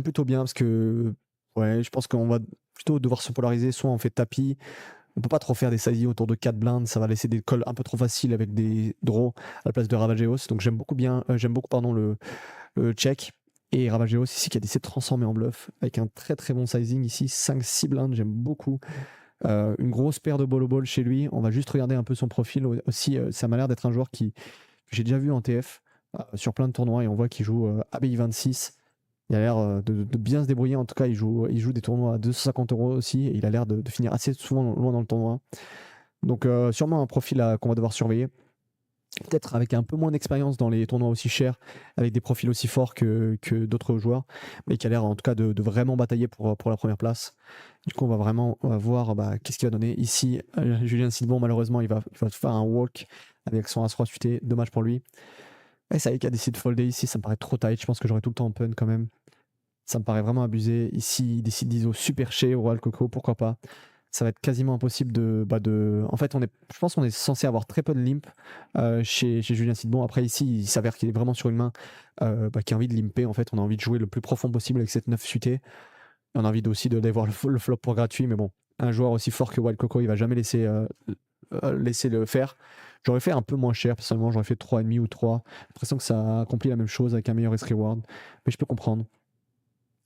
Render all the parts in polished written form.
plutôt bien parce que ouais, je pense qu'on va plutôt devoir se polariser. Soit on fait tapis, on peut pas trop faire des sizing autour de 4 blindes, ça va laisser des calls un peu trop faciles avec des draws à la place de Ravageos. Donc j'aime beaucoup pardon, le check. Et Ravageos ici qui a décidé de transformer en bluff avec un très très bon sizing ici, 5-6 blindes, j'aime beaucoup. Une grosse paire de ball chez lui. On va juste regarder un peu son profil aussi. Ça m'a l'air d'être un joueur que j'ai déjà vu en TF sur plein de tournois et on voit qu'il joue ABI 26. Il a l'air de bien se débrouiller. En tout cas, il joue des tournois à 250 € aussi et il a l'air de finir assez souvent loin dans le tournoi. Donc, sûrement un profil qu'on va devoir surveiller. Peut-être avec un peu moins d'expérience dans les tournois aussi chers, avec des profils aussi forts que d'autres joueurs, mais qui a l'air en tout cas de vraiment batailler pour la première place. Du coup, on va voir qu'est-ce qu'il va donner. Ici, Julien Sidbon, malheureusement, il va faire un walk avec son As-Roi suité. Dommage pour lui. Et ça y est qu'il a décidé de folder ici, ça me paraît trop tight. Je pense que j'aurais tout le temps open quand même. Ça me paraît vraiment abusé. Ici, il décide d'ISO super chez au Royal Coco, pourquoi pas. Ça va être quasiment impossible de. En fait, je pense qu'on est censé avoir très peu de limp chez Julien Sidbon. Après, ici, il s'avère qu'il est vraiment sur une main qui a envie de limper. En fait, on a envie de jouer le plus profond possible avec cette 9 suitée. On a envie aussi d'aller voir le flop pour gratuit. Mais bon, un joueur aussi fort que Wild Coco, il va jamais laisser le faire. J'aurais fait un peu moins cher, personnellement. J'aurais fait 3,5 ou 3. J'ai l'impression que ça accomplit la même chose avec un meilleur risk-reward. Mais je peux comprendre.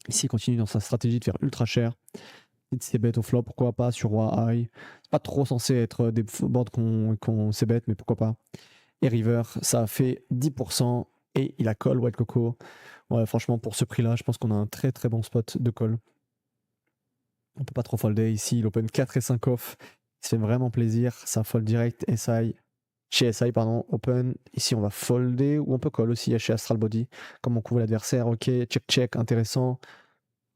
Ici, il continue dans sa stratégie de faire ultra cher. C'est bête au flop, pourquoi pas sur Roi High. C'est pas trop censé être des boards qu'on sait bête, mais pourquoi pas. Et River, ça a fait 10% et il a call White Coco. Ouais, franchement, pour ce prix-là, je pense qu'on a un très très bon spot de call. On peut pas trop folder ici. Il open 4 et 5 off. Il se fait vraiment plaisir. Ça fold direct SI. Chez SI, pardon, open. Ici, on va folder ou on peut call aussi chez Astral Body. Comme on couvre l'adversaire, ok, check, intéressant.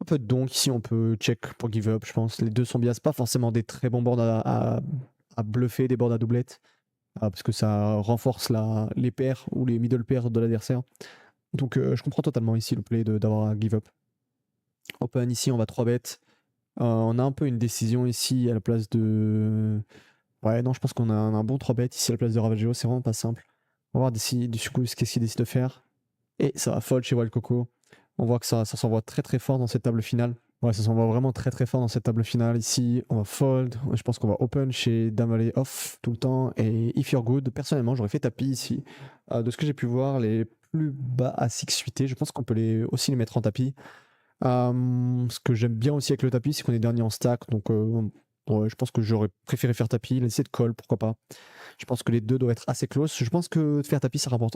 Un peu de donk, ici on peut check pour give up, je pense. Les deux sont bien, c'est pas forcément des très bons boards à bluffer, des boards à doublette, parce que ça renforce les paires ou les middle pairs de l'adversaire. Donc je comprends totalement ici le play d'avoir à give up. Open ici, on va 3 bet. On a un peu une décision ici à la place de. Ouais, non, je pense qu'on a un bon 3 bet ici à la place de Ravageo, c'est vraiment pas simple. On va voir du coup qu'est-ce qu'il décide de faire. Et ça va fold chez Wild Coco. On voit que ça s'envoie très très fort dans cette table finale. Ouais, ça s'envoie vraiment très très fort dans cette table finale. Ici, on va fold. Je pense qu'on va open chez Dame Valet off tout le temps. Et if you're good, personnellement, j'aurais fait tapis ici. De ce que j'ai pu voir, les plus bas à 6 suités, je pense qu'on peut aussi les mettre en tapis. Ce que j'aime bien aussi avec le tapis, c'est qu'on est dernier en stack. Donc, ouais, je pense que j'aurais préféré faire tapis. Laisser de call, pourquoi pas. Je pense que les deux doivent être assez close. Je pense que faire tapis, ça rapporte